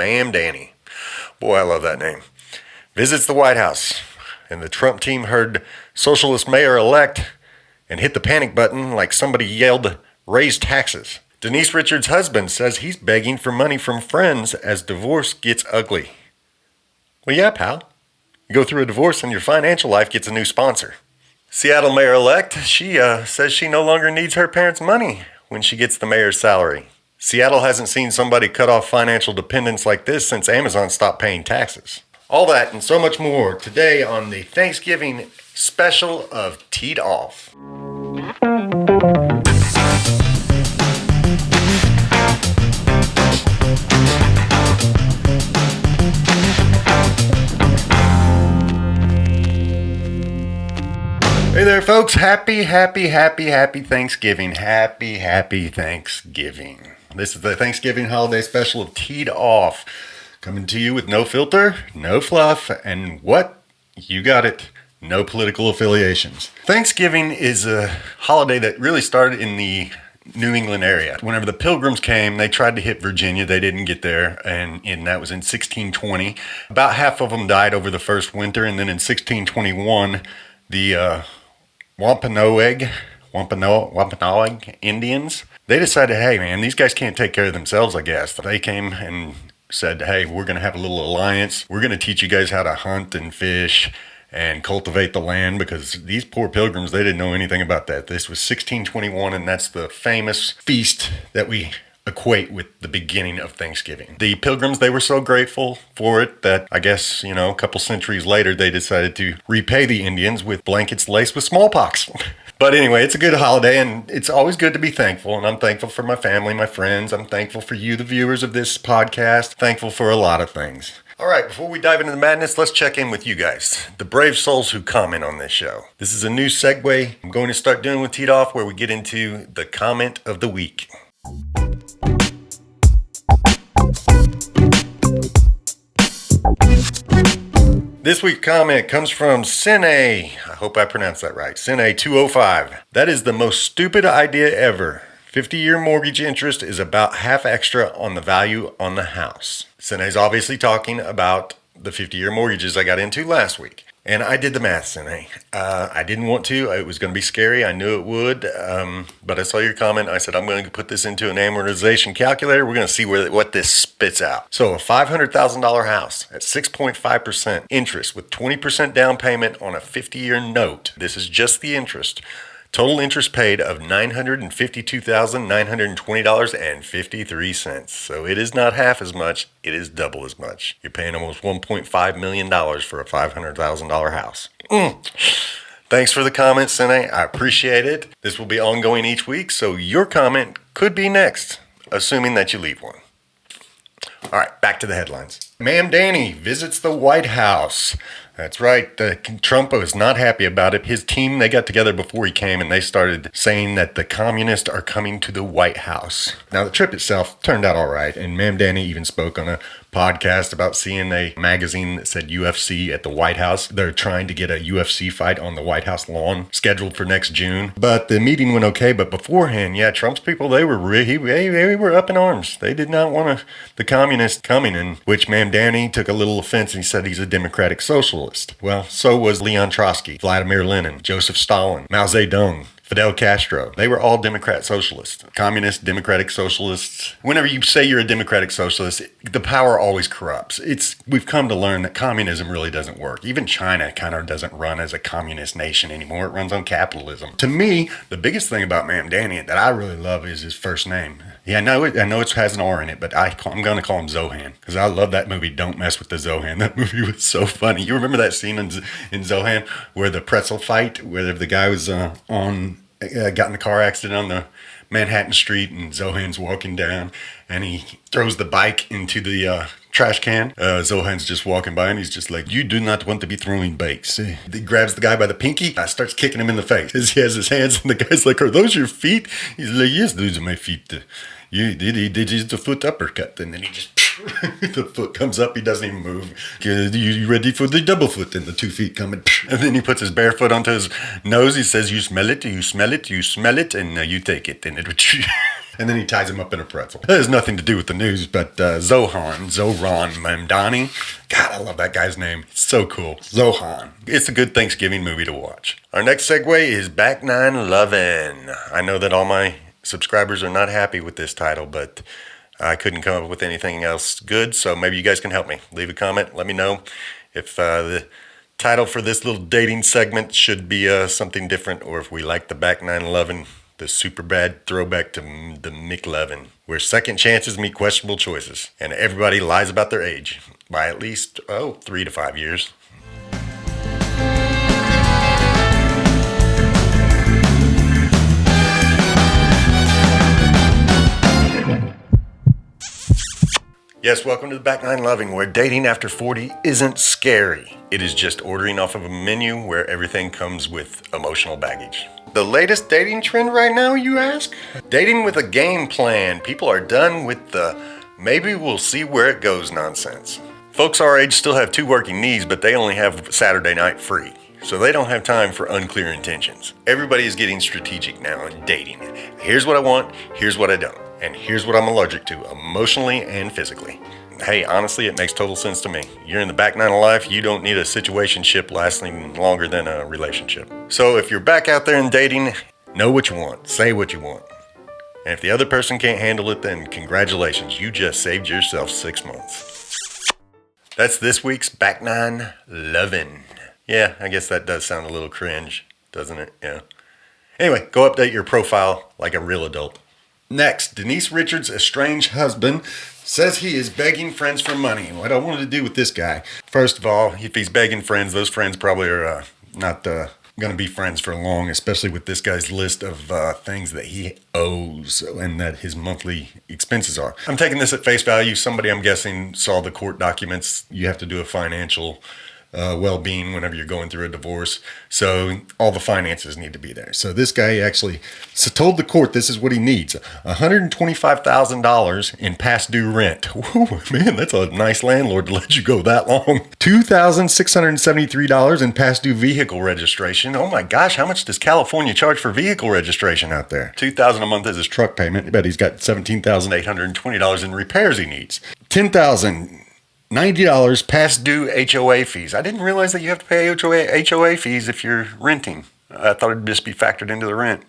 Mamdani. Boy, I love that name. Visits the White House, and the Trump team heard socialist mayor-elect and hit the panic button like somebody yelled, "Raise taxes." Denise Richards' husband says he's begging for money from friends as divorce gets ugly. Well, yeah, pal. You go through a divorce and your financial life gets a new sponsor. Seattle mayor-elect, she says she no longer needs her parents' money when she gets the mayor's salary. Seattle hasn't seen somebody cut off financial dependence like this since Amazon stopped paying taxes. All that and so much more today on the Thanksgiving special of Teed Off. Hey there, folks. Happy Thanksgiving. Happy Thanksgiving. This is the Thanksgiving holiday special of Teed Off. Coming to you with no filter, no fluff, and what? You got it. No political affiliations. Thanksgiving is a holiday that really started in the New England area. Whenever the Pilgrims came, they tried to hit Virginia. They didn't get there, and that was in 1620. About half of them died over the first winter, and then in 1621, the Wampanoag Indians, they decided, hey man, these guys can't take care of themselves, I guess. They came and said, hey, we're going to have a little alliance. We're going to teach you guys how to hunt and fish and cultivate the land, because these poor pilgrims, they didn't know anything about that. This was 1621, and that's the famous feast that we equate with the beginning of Thanksgiving. The Pilgrims, they were so grateful for it that I guess, a couple centuries later, they decided to repay the Indians with blankets laced with smallpox. But anyway, it's a good holiday, and it's always good to be thankful, and I'm thankful for my family, my friends. I'm thankful for you, the viewers of this podcast. Thankful for a lot of things. All right, before we dive into the madness, let's check in with you guys, the brave souls who comment on this show. This is a new segue I'm going to start doing with Teed Off, where we get into the comment of the week. This week's comment comes from Sine. I hope I pronounced that right. Sine 205. That is the most stupid idea ever. 50-year mortgage interest is about half extra on the value on the house. Sine's obviously talking about the 50-year mortgages I got into last week. And I did the math, Sine. I didn't want to. It was going to be scary. I knew it would. But I saw your comment. I said, I'm going to put this into an amortization calculator. We're going to see what this spits out. So a $500,000 house at 6.5% interest with 20% down payment on a 50-year note. This is just the interest. Total interest paid of $952,920.53. So it is not half as much, it is double as much. You're paying almost $1.5 million for a $500,000 house. Thanks for the comment, Sine. I appreciate it. This will be ongoing each week, so your comment could be next, assuming that you leave one. All right, back to the headlines. Mamdani visits the White House. That's right. Trump was not happy about it. His team, they got together before he came, and they started saying that the communists are coming to the White House. Now, the trip itself turned out all right, and Mamdani even spoke on a podcast about seeing a magazine that said UFC at the White House. They're trying to get a UFC fight on the White House lawn scheduled for next June. But the meeting went okay. But beforehand, yeah, Trump's people, they were up in arms. They did not want the communists coming, in which Mamdani took a little offense and he said he's a democratic socialist. Well, so was Leon Trotsky, Vladimir Lenin, Joseph Stalin, Mao Zedong, Fidel Castro. They were all Democrat socialists. Communist, democratic socialists. Whenever you say you're a democratic socialist, the power always corrupts. We've come to learn that communism really doesn't work. Even China kind of doesn't run as a communist nation anymore. It runs on capitalism. To me, the biggest thing about Mamdani that I really love is his first name. Yeah, I know it has an R in it, but I'm going to call him Zohan, because I love that movie, Don't Mess with the Zohan. That movie was so funny. You remember that scene in Zohan where the pretzel fight, where the guy was got in a car accident on the Manhattan street, and Zohan's walking down, and he throws the bike into the trash can. Zohan's just walking by, and he's just like, you do not want to be throwing bikes. He grabs the guy by the pinky, starts kicking him in the face. He has his hands, and the guy's like, are those your feet? He's like, yes, those are my feet. He did the foot uppercut, and then he just The foot comes up, he doesn't even move. You ready for the double foot? And the 2 feet coming. And then he puts his bare foot onto his nose. He says, you smell it, you smell it, you smell it, and you take it. And and then he ties him up in a pretzel. That has nothing to do with the news, but Zoran Mamdani. God, I love that guy's name. It's so cool. Zohan. It's a good Thanksgiving movie to watch. Our next segue is Back Nine Lovin'. I know that all my subscribers are not happy with this title, but I couldn't come up with anything else good, so maybe you guys can help me. Leave a comment. Let me know if the title for this little dating segment should be something different, or if we like the Back Nine Lovin', the super bad throwback to the McLovin', where second chances meet questionable choices, and everybody lies about their age by at least, 3 to 5 years. Yes, welcome to the Back Nine Loving, where dating after 40 isn't scary. It is just ordering off of a menu where everything comes with emotional baggage. The latest dating trend right now, you ask? Dating with a game plan. People are done with the maybe we'll see where it goes nonsense. Folks our age still have 2 working knees, but they only have Saturday night free. So they don't have time for unclear intentions. Everybody is getting strategic now in dating. Here's what I want, here's what I don't. And here's what I'm allergic to, emotionally and physically. Hey, honestly, it makes total sense to me. You're in the back nine of life, you don't need a situationship lasting longer than a relationship. So if you're back out there in dating, know what you want, say what you want. And if the other person can't handle it, then congratulations, you just saved yourself 6 months. That's this week's Back Nine Lovin'. Yeah, I guess that does sound a little cringe, doesn't it? Yeah. Anyway, go update your profile like a real adult. Next, Denise Richards' estranged husband says he is begging friends for money. What I wanted to do with this guy, first of all, if he's begging friends, those friends probably are not going to be friends for long, especially with this guy's list of things that he owes and that his monthly expenses are. I'm taking this at face value. Somebody, I'm guessing, saw the court documents. You have to do a financial well-being whenever you're going through a divorce. So all the finances need to be there. So this guy actually told the court this is what he needs. $125,000 in past due rent. Ooh, man, that's a nice landlord to let you go that long. $2,673 in past due vehicle registration. Oh my gosh, how much does California charge for vehicle registration out there? $2,000 a month is his truck payment, but he's got $17,820 in repairs he needs. $90 past due HOA fees. I didn't realize that you have to pay HOA fees if you're renting. I thought it'd just be factored into the rent.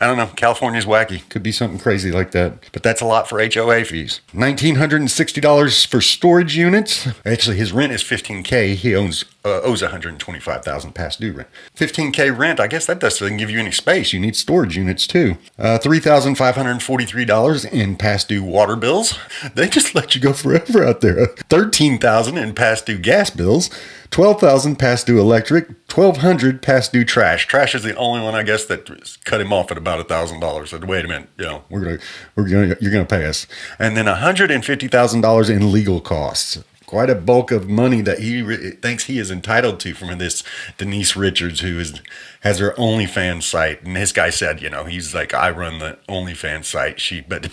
I don't know. California's wacky. Could be something crazy like that. But that's a lot for HOA fees. $1,960 for storage units. Actually, his rent is $15K. He owes $125,000 past due rent. $15K rent, I guess that doesn't give you any space. You need storage units too. $3,543 in past due water bills. They just let you go forever out there. $13,000 in past due gas bills. $12,000 past due electric, $1,200 past due trash. Trash is the only one, I guess, that cut him off at about $1,000. Said, wait a minute, you're gonna pay us. And then $150,000 in legal costs. Quite a bulk of money that he thinks he is entitled to from this Denise Richards, who has her OnlyFans site. And this guy said, he's like, I run the OnlyFans site. But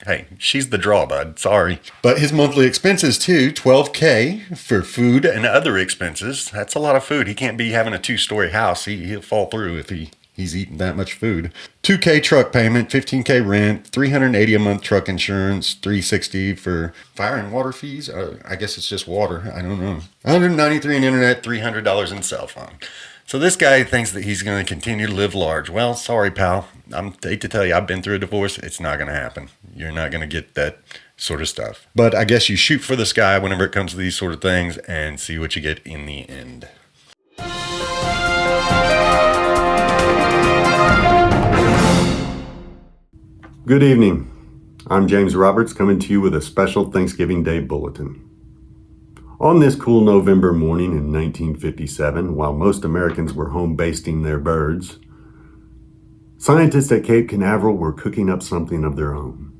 hey, she's the draw, bud. Sorry. But his monthly expenses too, $12K for food and other expenses. That's a lot of food. He can't be having a 2-story house. He'll fall through if he's eating that much food. $2K truck payment, $15K rent, $380 a month truck insurance, $360 for fire and water fees. I guess it's just water. I don't know. $193 in internet, $300 in cell phone. So this guy thinks that he's going to continue to live large. Well, sorry, pal. I hate to tell you, I've been through a divorce. It's not going to happen. You're not going to get that sort of stuff. But I guess you shoot for the sky whenever it comes to these sort of things and see what you get in the end. Good evening. I'm James Roberts coming to you with a special Thanksgiving Day bulletin. On this cool November morning in 1957, while most Americans were home basting their birds, scientists at Cape Canaveral were cooking up something of their own.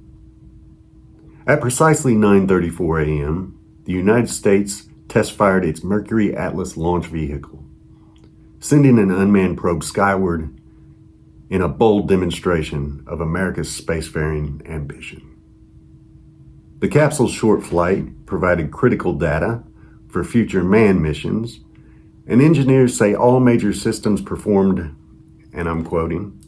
At precisely 9:34 a.m., the United States test-fired its Mercury Atlas launch vehicle, sending an unmanned probe skyward in a bold demonstration of America's spacefaring ambition. The capsule's short flight provided critical data for future manned missions, and engineers say all major systems performed, and I'm quoting,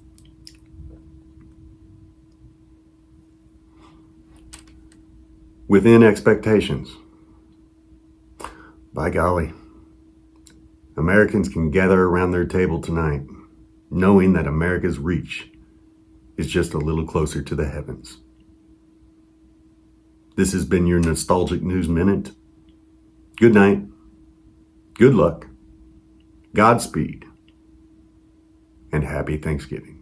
within expectations. By golly, Americans can gather around their table tonight, knowing that America's reach is just a little closer to the heavens. This has been your Nostalgic News Minute. Good night, good luck, Godspeed, and happy Thanksgiving.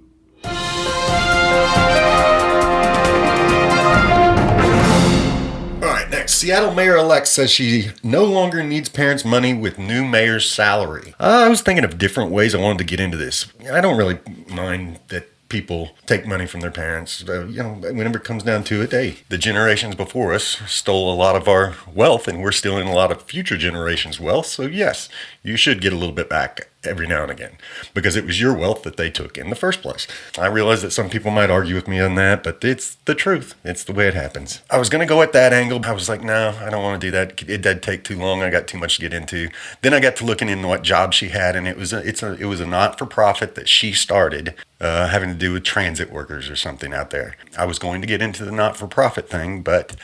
Next, Seattle mayor-elect says she no longer needs parents' money with new mayor's salary. I was thinking of different ways I wanted to get into this. I don't really mind that people take money from their parents. Whenever it comes down to it, hey, the generations before us stole a lot of our wealth, and we're stealing a lot of future generations' wealth. So yes, you should get a little bit back every now and again, because it was your wealth that they took in the first place. I realize that some people might argue with me on that, but it's the truth. It's the way it happens. I was going to go at that angle. I was like, no, I don't want to do that. It did take too long. I got too much to get into. Then I got to looking into what job she had, and it was a not-for-profit that she started, having to do with transit workers or something out there. I was going to get into the not-for-profit thing, but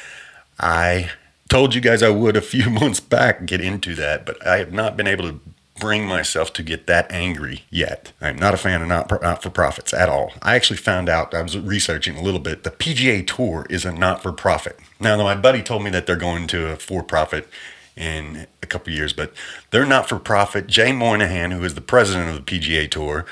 I told you guys I would a few months back get into that, but I have not been able to bring myself to get that angry yet. I'm not a fan of not-for-profits at all. I actually found out, I was researching a little bit, the PGA Tour is a not-for-profit. Now, my buddy told me that they're going to a for-profit in a couple years, but they're not-for-profit. Jay Moynihan, who is the president of the PGA Tour,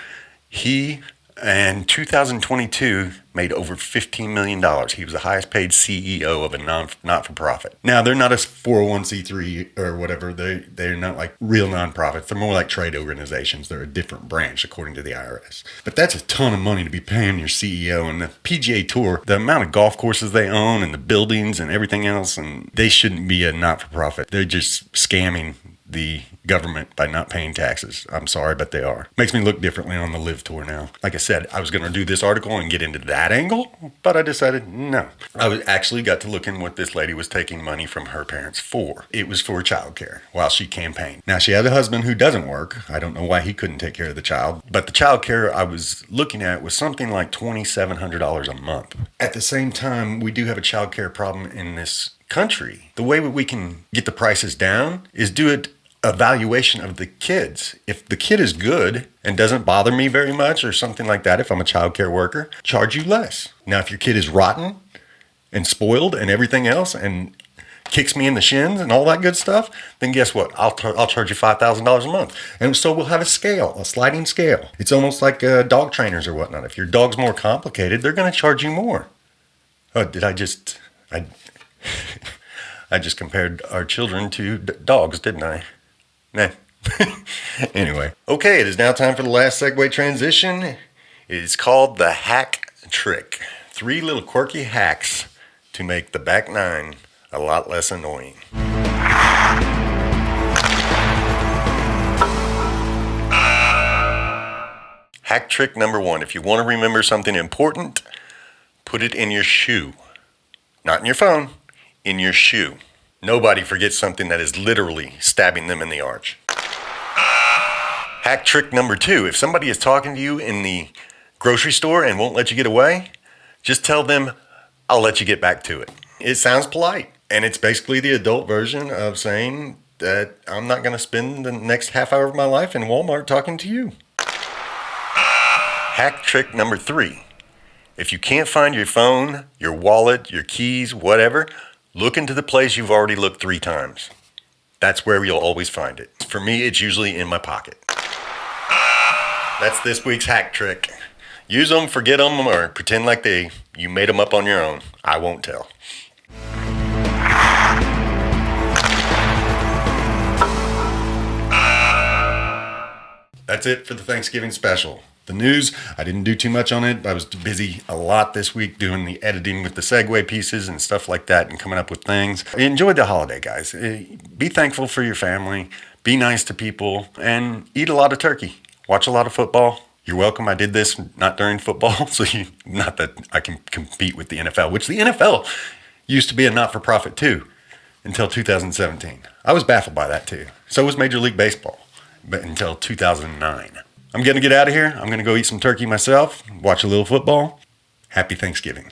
he, in 2022, made over $15 million. He was the highest paid CEO of a not-for-profit. Now, they're not a 401c3 or whatever. They're not like real nonprofits. They're more like trade organizations. They're a different branch, according to the IRS. But that's a ton of money to be paying your CEO. And the PGA Tour, the amount of golf courses they own and the buildings and everything else, and they shouldn't be a not-for-profit. They're just scamming the government by not paying taxes. I'm sorry, but they are. Makes me look differently on the Live Tour now. Like I said, I was going to do this article and get into that angle, but I decided no. I actually got to look in what this lady was taking money from her parents for. It was for childcare while she campaigned. Now, she had a husband who doesn't work. I don't know why he couldn't take care of the child, but the childcare I was looking at was something like $2,700 a month. At the same time, we do have a childcare problem in this country. The way we can get the prices down is do it evaluation of the kids. If the kid is good and doesn't bother me very much or something like that, if I'm a child care worker, charge you less. Now, if your kid is rotten and spoiled and everything else and kicks me in the shins and all that good stuff, then guess what? I'll charge you $5,000 a month. And so we'll have a scale, a sliding scale. It's almost like dog trainers or whatnot. If your dog's more complicated, they're going to charge you more. Oh, I just compared our children to dogs, didn't I? Nah. Anyway. Okay, it is now time for the last segue transition. It is called the hack trick. 3 little quirky hacks to make the back nine a lot less annoying. Hack trick number 1. If you want to remember something important, put it in your shoe. Not in your phone, in your shoe. Nobody forgets something that is literally stabbing them in the arch. Hack trick number 2. If somebody is talking to you in the grocery store and won't let you get away, just tell them, I'll let you get back to it. It sounds polite, and it's basically the adult version of saying that I'm not going to spend the next half hour of my life in Walmart talking to you. Hack trick number 3. If you can't find your phone, your wallet, your keys, whatever, look into the place you've already looked 3 times. That's where you'll always find it. For me, it's usually in my pocket. That's this week's hack trick. Use them, forget them, or pretend like you made them up on your own. I won't tell. That's it for the Thanksgiving special. The news, I didn't do too much on it. I was busy a lot this week doing the editing with the segue pieces and stuff like that and coming up with things. Enjoy the holiday, guys. Be thankful for your family. Be nice to people and eat a lot of turkey. Watch a lot of football. You're welcome. I did this not during football, so not that I can compete with the NFL, which the NFL used to be a not-for-profit too until 2017. I was baffled by that too. So was Major League Baseball, but until 2009. I'm going to get out of here. I'm going to go eat some turkey myself, watch a little football. Happy Thanksgiving.